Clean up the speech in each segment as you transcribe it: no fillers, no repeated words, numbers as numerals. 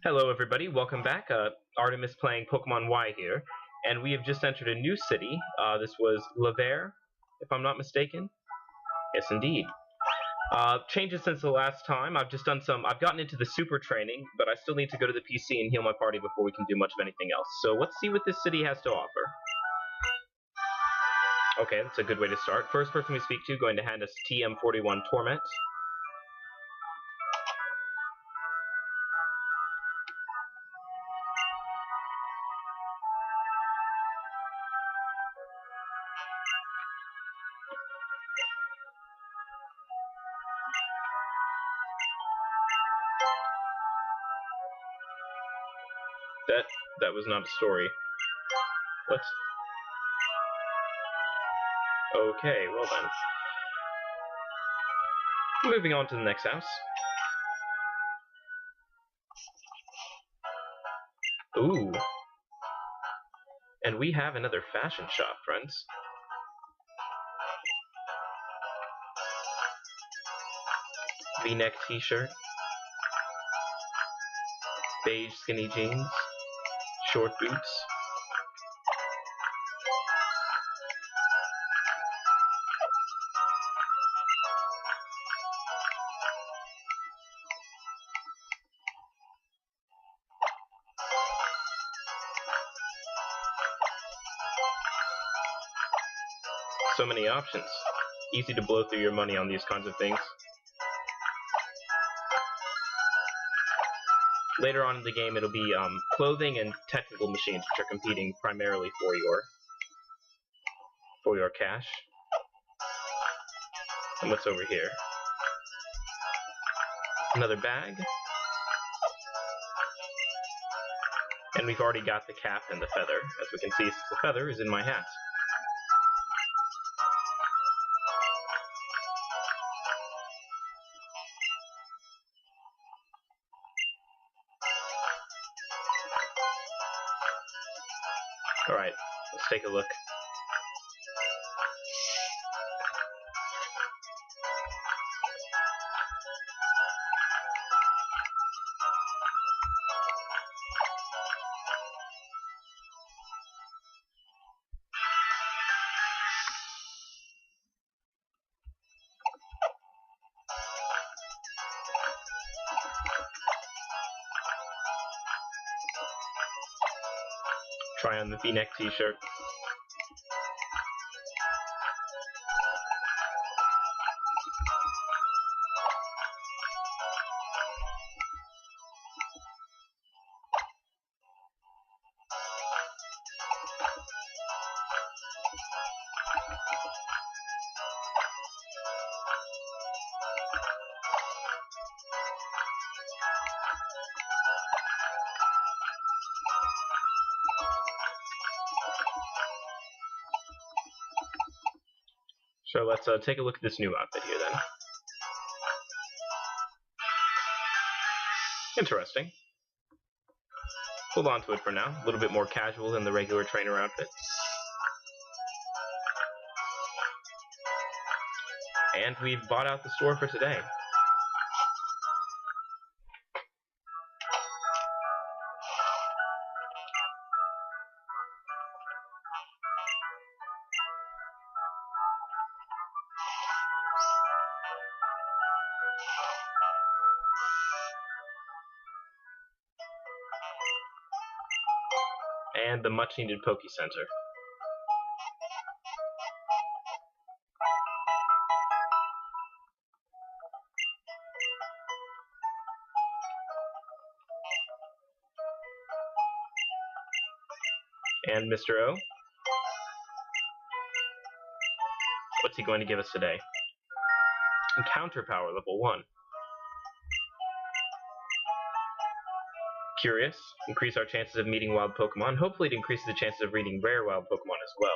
Hello everybody, welcome back. Artemiis playing Pokemon Y here, and we have just entered a new city. This was Laverre, if I'm not mistaken. Yes, indeed. Changes since the last time. I've gotten into the super training, but I still need to go to the PC and heal my party before we can do much of anything else. So let's see what this city has to offer. Okay, that's a good way to start. First person we speak to going to hand us TM41 Torment. That was not a story. What? Okay, well then. Moving on to the next house. Ooh. And we have another fashion shop, friends. V-neck t-shirt. Beige skinny jeans. Short boots. So many options. Easy to blow through your money on these kinds of things. Later on in the game, it'll be clothing and technical machines, which are competing primarily for your cash. And what's over here? Another bag. And we've already got the cap and the feather, as we can see, since the feather is in my hat. Alright, let's take a look. Try on the V-neck t-shirt. So let's take a look at this new outfit here then. Interesting. Hold on to it for now. A little bit more casual than the regular trainer outfit. And we've bought out the store for today. And the much-needed Poke Center. And Mr. O? What's he going to give us today? Encounter power, level 1. Curious. Increase our chances of meeting wild Pokemon. Hopefully it increases the chances of reading rare wild Pokemon as well.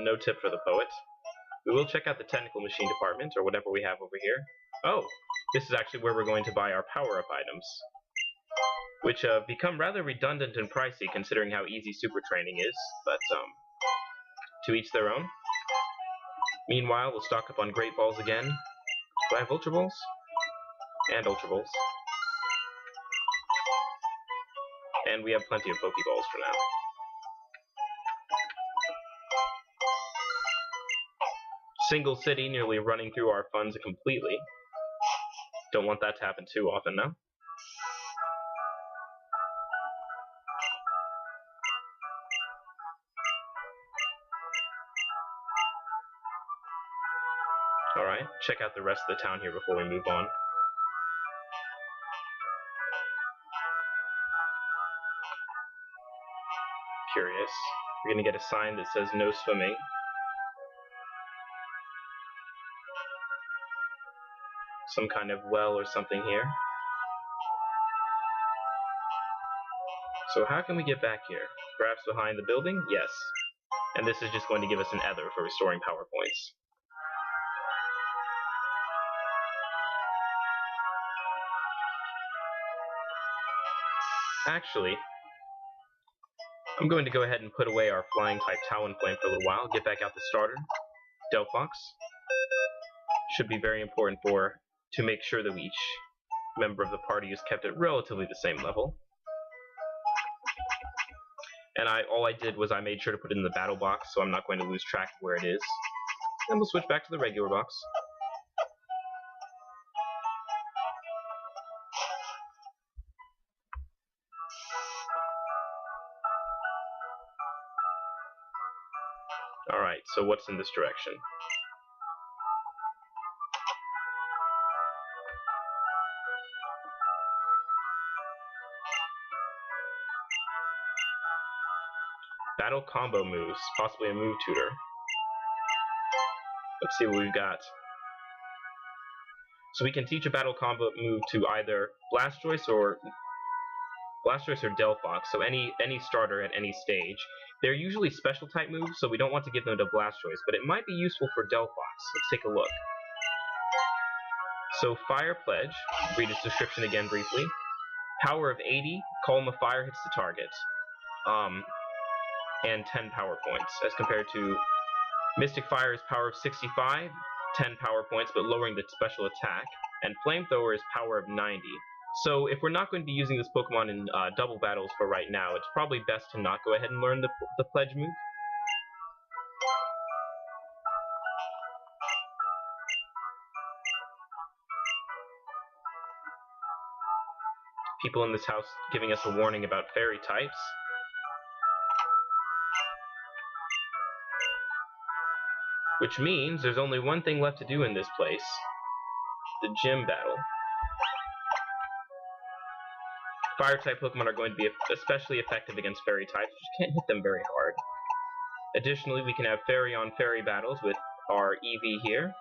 No tip for the poet. We will check out the technical machine department, or whatever we have over here. Oh, this is actually where we're going to buy our power-up items, which become rather redundant and pricey considering how easy super training is, but to each their own. Meanwhile, we'll stock up on Great Balls again. Do I have Ultra Balls? And Ultra Balls. And we have plenty of Pokeballs for now. Single city, nearly running through our funds completely. Don't want that to happen too often now. Alright, check out the rest of the town here before we move on. Curious. We're gonna get a sign that says no swimming. Some kind of well or something here. So how can we get back here? Perhaps behind the building? Yes. And this is just going to give us an ether for restoring power points. Actually, I'm going to go ahead and put away our flying type Talonflame for a little while, get back out the starter, Delphox. Should be very important to make sure that each member of the party is kept at relatively the same level. And all I did was I made sure to put it in the battle box, so I'm not going to lose track of where it is. Then we'll switch back to the regular box. Alright, so what's in this direction? Battle combo moves, possibly a move tutor. Let's see what we've got. So we can teach a battle combo move to either Blastoise or Delphox, so any starter at any stage. They're usually special type moves, so we don't want to give them to Blastoise, but it might be useful for Delphox. Let's take a look. So Fire Pledge, read its description again briefly. Power of 80, Column of Fire hits the target. And 10 power points, as compared to Mystic Fire's power of 65, 10 power points, but lowering the special attack, and Flamethrower is power of 90. So if we're not going to be using this Pokemon in double battles for right now, it's probably best to not go ahead and learn the Pledge move. People in this house giving us a warning about fairy types. Which means there's only one thing left to do in this place. The gym battle. Fire-type Pokemon are going to be especially effective against Fairy types, which can't hit them very hard. Additionally, we can have Fairy-on-Fairy battles with our EV here.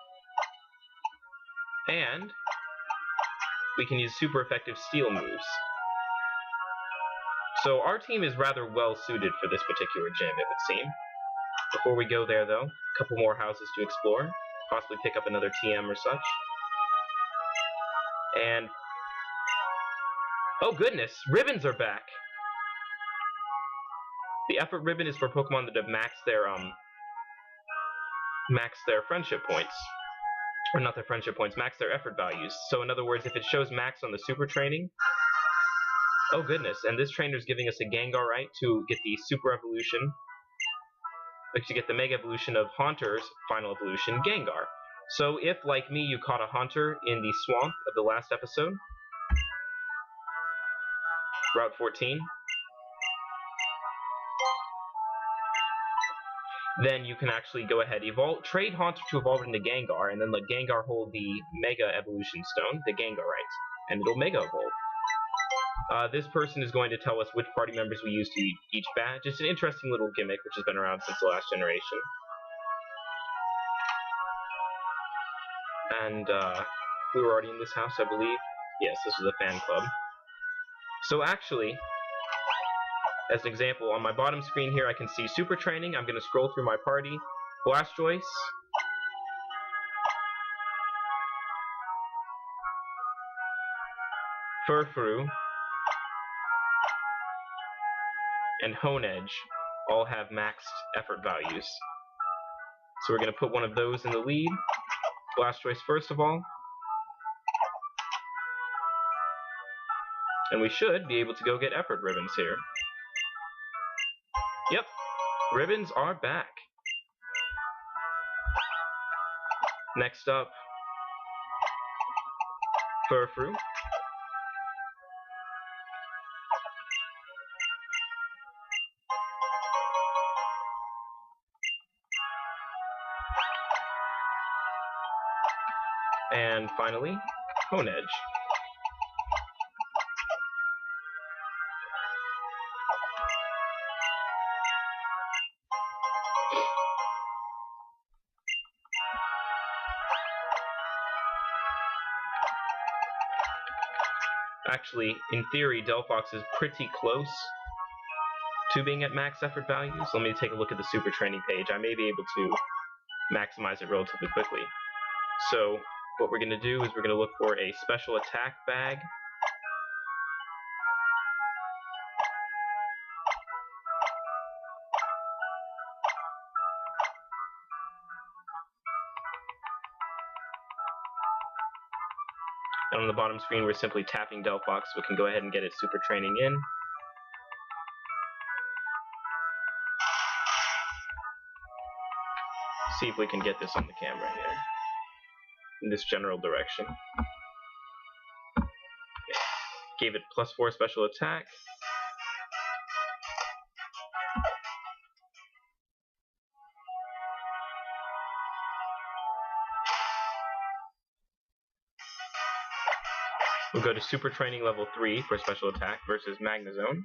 And we can use super effective Steel moves. So our team is rather well suited for this particular gym, it would seem. Before we go there, though, a couple more houses to explore, possibly pick up another TM or such. And oh goodness, ribbons are back! The effort ribbon is for Pokemon that have maxed their friendship points. Or not their friendship points, max their effort values. So in other words, if it shows max on the super training, oh goodness, and this trainer's giving us a Gengar, right, to get the super evolution, to get the Mega Evolution of Haunter's final evolution, Gengar. So if, like me, you caught a Haunter in the swamp of the last episode, Route 14, then you can actually go ahead, trade Haunter to evolve into Gengar, and then let Gengar hold the Mega Evolution Stone, the Gengarite, and it'll Mega Evolve. This person is going to tell us which party members we use to each badge. It's an interesting little gimmick which has been around since the last generation. And we were already in this house, I believe. Yes, this was a fan club. So actually, as an example, on my bottom screen here I can see Super Training. I'm going to scroll through my party. Blastoise. Furfrou. And Honedge all have maxed effort values. So we're going to put one of those in the lead. Blastoise first of all. And we should be able to go get effort ribbons here. Yep, ribbons are back. Next up, Furfrou. And finally, Honedge. Actually, in theory, Delphox is pretty close to being at max effort values. Let me take a look at the super training page. I may be able to maximize it relatively quickly. So what we're going to do is we're going to look for a special attack bag. And on the bottom screen, we're simply tapping Delphox, so we can go ahead and get its super training in. See if we can get this on the camera here, in this general direction. Okay. Gave it +4 special attack. We'll go to Super Training Level 3 for special attack versus Magnezone.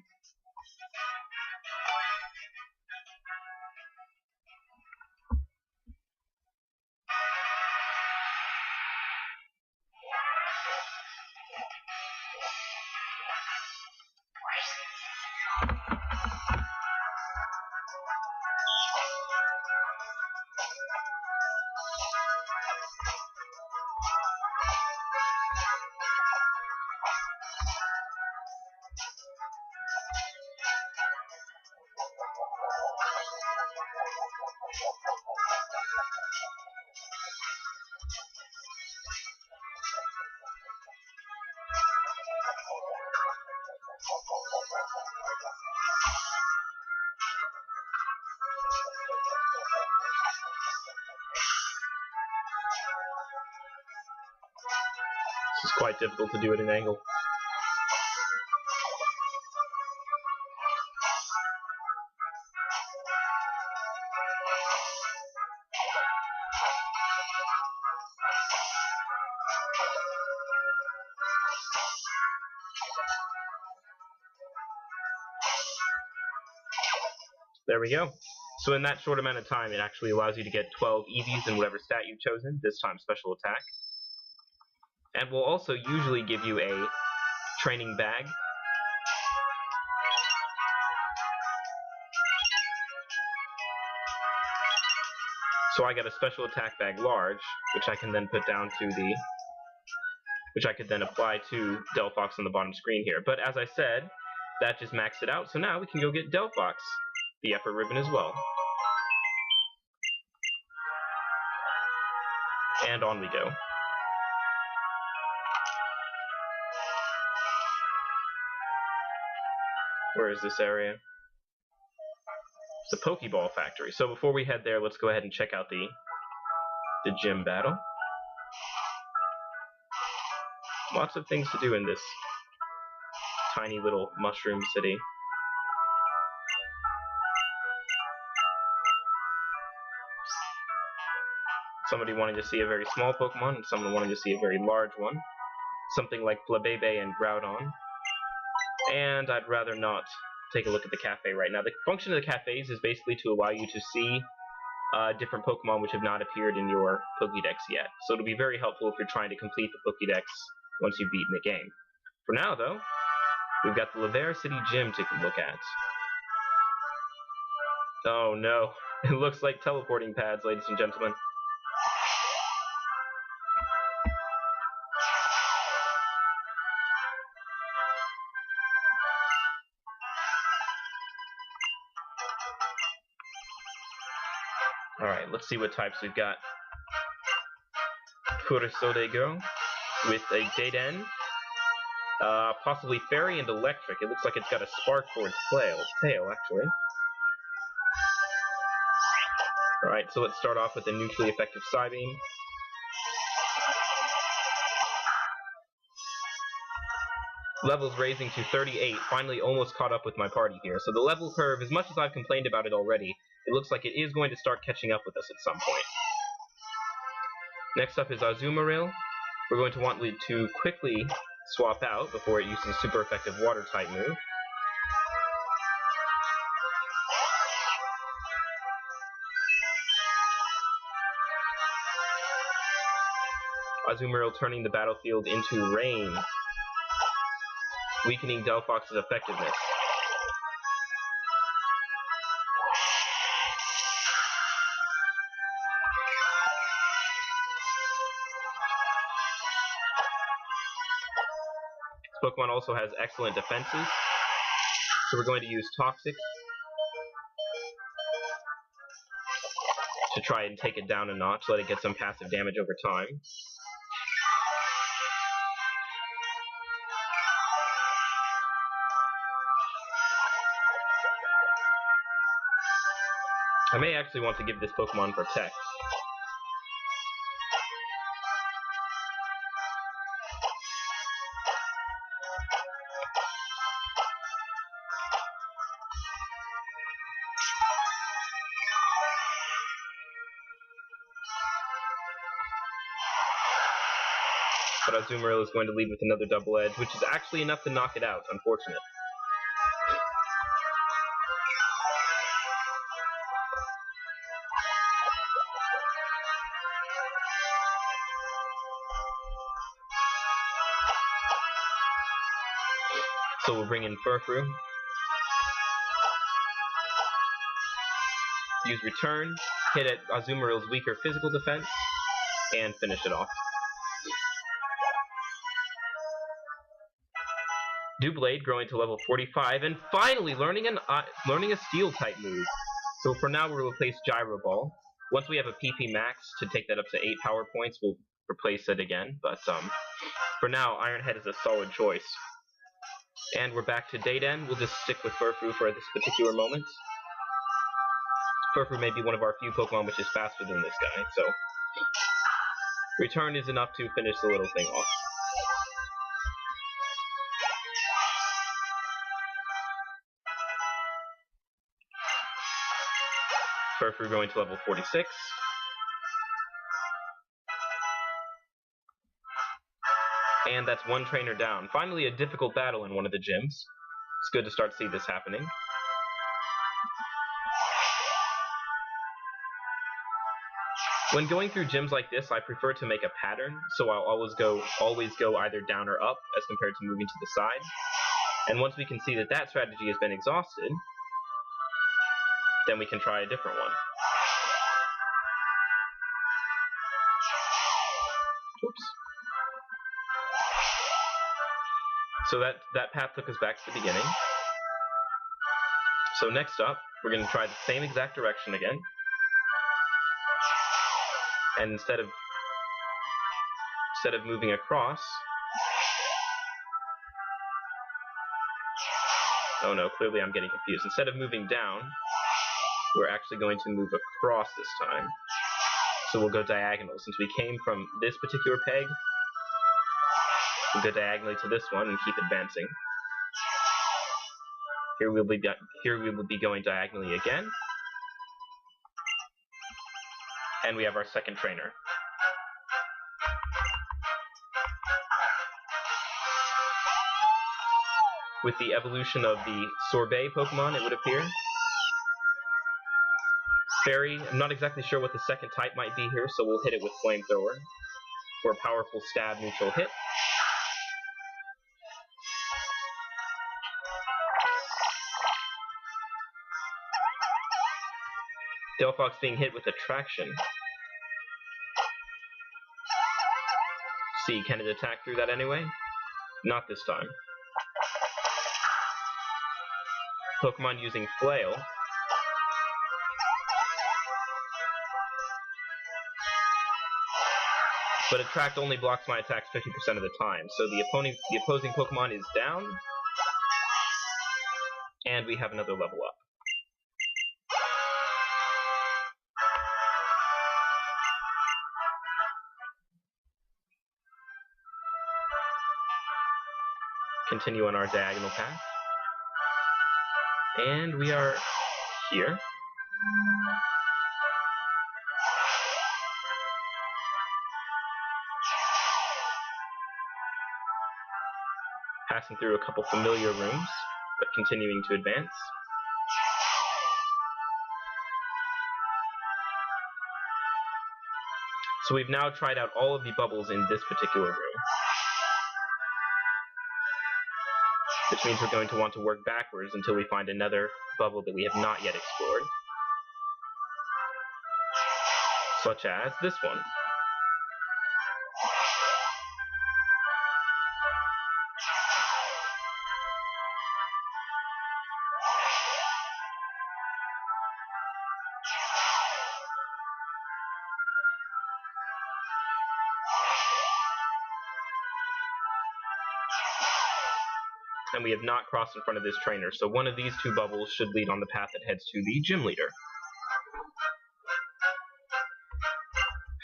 This is quite difficult to do at an angle. There we go. So in that short amount of time, it actually allows you to get 12 EVs in whatever stat you've chosen, this time special attack. And will also usually give you a training bag. So I got a special attack bag large, which I can then put down to the, which I could then apply to Delphox on the bottom screen here. But as I said, that just maxed it out, so now we can go get Delphox, the effort ribbon as well. And on we go. Where is this area? It's the Pokeball Factory. So before we head there, let's go ahead and check out the gym battle. Lots of things to do in this tiny little mushroom city. Somebody wanted to see a very small Pokemon, and someone wanted to see a very large one. Something like Flabébé and Groudon. And I'd rather not take a look at the cafe right now. The function of the cafes is basically to allow you to see different Pokemon which have not appeared in your Pokédex yet. So it'll be very helpful if you're trying to complete the Pokédex once you've beaten the game. For now, though, we've got the Laverre City Gym to look at. Oh no, it looks like teleporting pads, ladies and gentlemen. Alright, Alright, let's see what types we've got. Furisodego with a Daden. Possibly Fairy and Electric. It looks like it's got a spark for its tail, actually. Alright, so let's start off with a neutrally effective Psybeam. Levels raising to 38, finally almost caught up with my party here. So the level curve, as much as I've complained about it already, it looks like it is going to start catching up with us at some point. Next up is Azumarill. We're going to want to quickly swap out before it uses a super effective water type move. Azumarill turning the battlefield into rain, weakening Delphox's effectiveness. This Pokemon also has excellent defenses, so we're going to use Toxic to try and take it down a notch, let it get some passive damage over time. I may actually want to give this Pokemon Protect. But Azumarill is going to lead with another Double Edge, which is actually enough to knock it out, unfortunate. So we'll bring in Furfrou. Use Return, hit at Azumarill's weaker physical defense, and finish it off. Doublade growing to level 45, and finally learning a Steel type move. So for now we'll replace Gyro Ball. Once we have a PP max to take that up to 8 power points, we'll replace it again. But for now, Iron Head is a solid choice. And we're back to Daden. We'll just stick with Furfrou for this particular moment. Furfrou may be one of our few Pokemon which is faster than this guy, so Return is enough to finish the little thing off. Furfrou going to level 46. And that's one trainer down. Finally a difficult battle in one of the gyms. It's good to start to see this happening. When going through gyms like this, I prefer to make a pattern, so I'll always go either down or up as compared to moving to the side. And once we can see that that strategy has been exhausted, then we can try a different one. Oops. So that path took us back to the beginning. So next up, we're going to try the same exact direction again. And instead of moving across, oh no, clearly I'm getting confused. Instead of moving down, we're actually going to move across this time. So we'll go diagonal. Since we came from this particular peg, we'll go diagonally to this one and keep advancing. Here we will be going diagonally again. And we have our second trainer. With the evolution of the Sorbet Pokemon, it would appear. Fairy, I'm not exactly sure what the second type might be here, so we'll hit it with Flamethrower for a powerful stab neutral hit. Delphox being hit with Attraction. See, can it attack through that anyway? Not this time. Pokemon using Flail. but Attract only blocks my attacks 50% of the time. So the opposing Pokemon is down, and we have another level up. Continue on our diagonal path. And we are here. Passing through a couple familiar rooms, but continuing to advance. So we've now tried out all of the bubbles in this particular room, which means we're going to want to work backwards until we find another bubble that we have not yet explored, such as this one. And we have not crossed in front of this trainer, so one of these two bubbles should lead on the path that heads to the gym leader.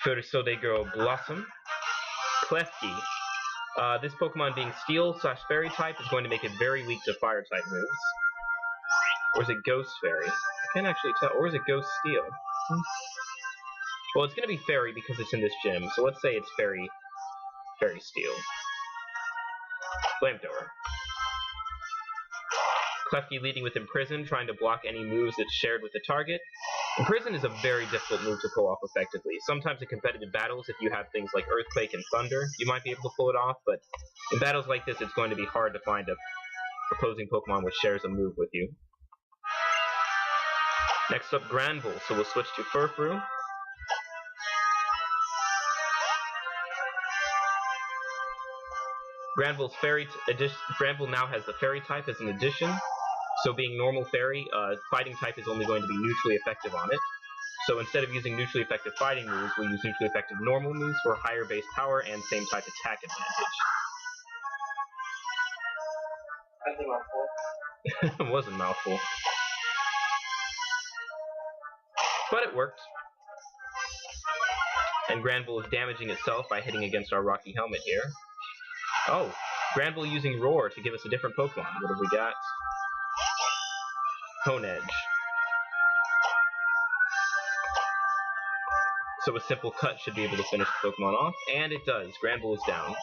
Furisodeguro Blossom. Klefki. This Pokemon being Steel/Fairy type is going to make it very weak to Fire type moves. Or is it Ghost Fairy? I can't actually tell. Or is it Ghost Steel? Well, it's going to be Fairy because it's in this gym, so let's say it's Fairy Steel. Flamethrower. Klefki leading with Imprison, trying to block any moves that's shared with the target. Imprison is a very difficult move to pull off effectively. Sometimes in competitive battles, if you have things like Earthquake and Thunder, you might be able to pull it off, but in battles like this, it's going to be hard to find a opposing Pokemon which shares a move with you. Next up, Granbull, so we'll switch to Furfrou. Granbull now has the Fairy type as an addition. So being normal Fairy, Fighting type is only going to be neutrally effective on it. So instead of using neutrally effective fighting moves, we'll use neutrally effective normal moves for higher base power and same type attack advantage. That's a mouthful. It was a mouthful. But it worked. And Granbull is damaging itself by hitting against our Rocky Helmet here. Oh, Granbull using Roar to give us a different Pokemon. What have we got? Honedge. So a simple cut should be able to finish the Pokemon off, and it does. Granbull is down.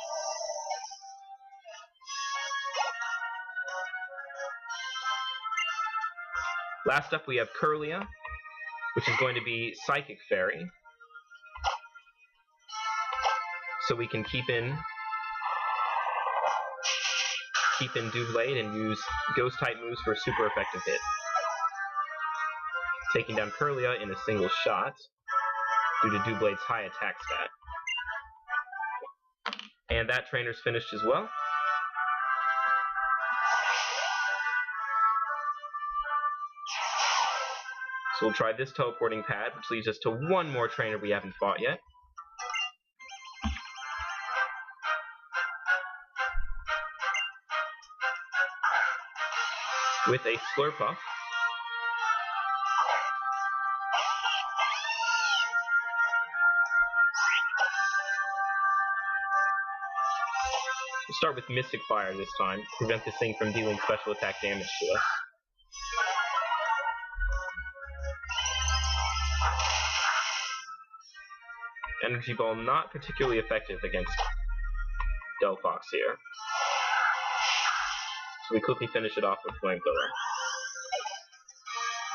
Last up we have Kirlia, which is going to be Psychic Fairy. So we can keep in Doublade and use Ghost type moves for a super effective hit. Taking down Kirlia in a single shot due to Doublade's high attack stat. And that trainer's finished as well. So we'll try this teleporting pad, which leads us to one more trainer we haven't fought yet. With a Slurpuff. We'll start with Mystic Fire this time, to prevent this thing from dealing special attack damage to us. Energy Ball not particularly effective against Delphox here. So we quickly finish it off with Flamethrower.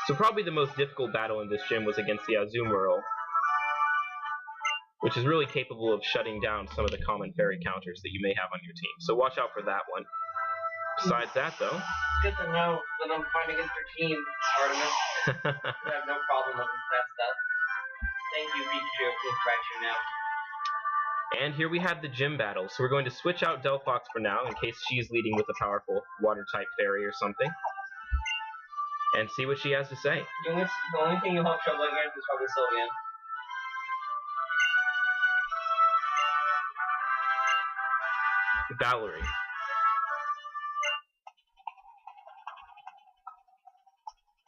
So probably the most difficult battle in this gym was against the Azumarill, which is really capable of shutting down some of the common fairy counters that you may have on your team. So watch out for that one. Besides that, though... It's good to know that I'm fighting against your team, Artemiis. I have no problem with that stuff. Thank you, Pikachu, for the correction now. And here we have the gym battle. So we're going to switch out Delphox for now, in case she's leading with a powerful Water-type fairy or something. And see what she has to say. The only thing you'll have trouble against is probably Sylveon. Valerie.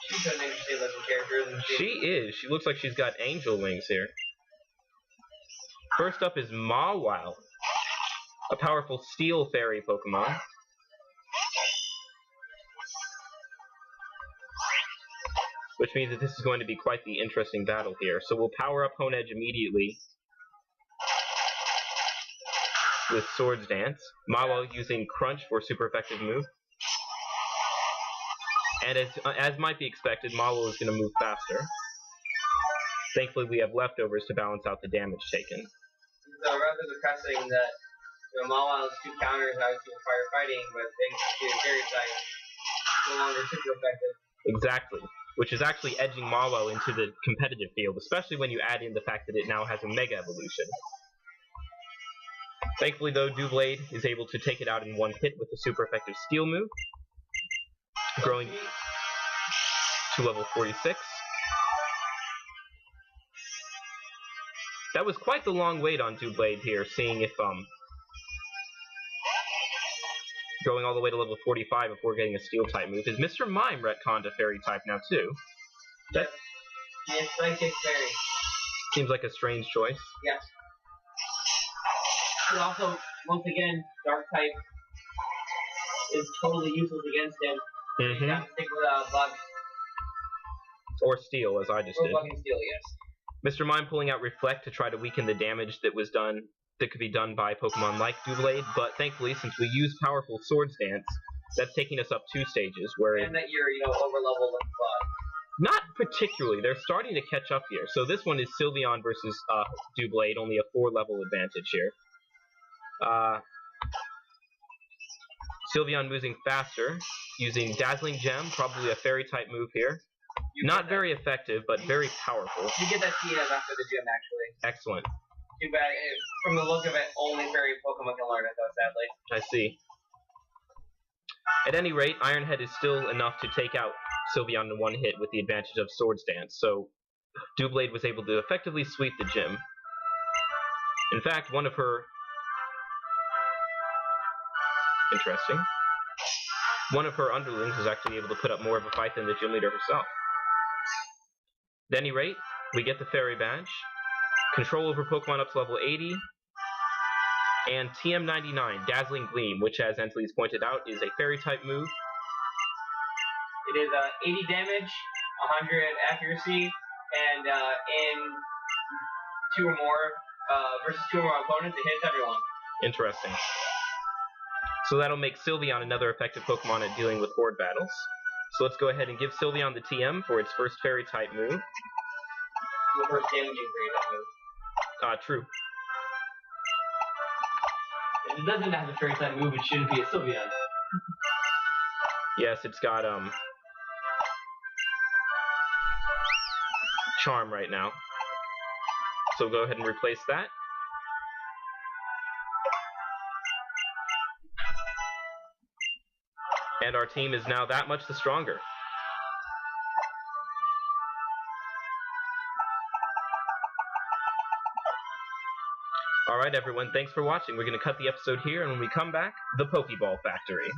She's an interesting looking character, isn't she? She is. She looks like she's got angel wings here. First up is Mawile, a powerful steel fairy Pokemon. Which means that this is going to be quite the interesting battle here. So we'll power up Honedge immediately with Swords Dance. Mawile using Crunch for super effective move. And as might be expected, Mawile is going to move faster. Thankfully, we have leftovers to balance out the damage taken. So rather depressing that Mawile's 2 counters obviously require fighting, but thanks to the fairy type, no longer super effective. Exactly. Which is actually edging Mawile into the competitive field, especially when you add in the fact that it now has a Mega Evolution. Thankfully, though, Doublade is able to take it out in one hit with a super effective Steel move, growing to level 46. That was quite the long wait on Doublade here, seeing if going all the way to level 45 before getting a Steel-type move. Is Mr. Mime retconned to Fairy-type now, too? That Yes, Psychic Fairy. seems like a strange choice. Yes. And also, once again, Dark-type is totally useless against him. Mm-hmm. You have to stick with Bug. Or Steel, as I just did. Or Bug and Steel, yes. Mr. Mime pulling out Reflect to try to weaken the damage that could be done by Pokemon like Doublade, but thankfully, since we use powerful Swords Dance, that's taking us up 2 stages, where... And that you're, over-leveled with Bug. Not particularly. They're starting to catch up here. So this one is Sylveon versus Doublade, only a 4-level advantage here. Sylveon moving faster, using Dazzling Gem, probably a Fairy-type move here. Not very effective, but very powerful. You get that TM after the gym, actually. Excellent. Too bad. From the look of it, only fairy Pokemon can learn it, though, sadly. I see. At any rate, Iron Head is still enough to take out Sylveon in one hit with the advantage of Swords Dance, so Doublade was able to effectively sweep the gym. In fact, one of her... Interesting. One of her underlings was actually able to put up more of a fight than the gym leader herself. At any rate, we get the Fairy Badge, control over Pokemon up to level 80, and TM99, Dazzling Gleam, which, as Antilles pointed out, is a Fairy-type move. It is 80 damage, 100 accuracy, and in 2 or more, versus 2 or more opponents, it hits everyone. Interesting. So that'll make Sylveon another effective Pokemon at dealing with Horde battles. So let's go ahead and give Sylveon the TM for its first Fairy-type move. The first damaging Fairy-type move. True. If it doesn't have a Fairy-type move, it shouldn't be a Sylveon. Yes, it's got, Charm right now. So go ahead and replace that. And our team is now that much the stronger. Alright everyone, thanks for watching. We're going to cut the episode here, and when we come back, the Pokeball Factory.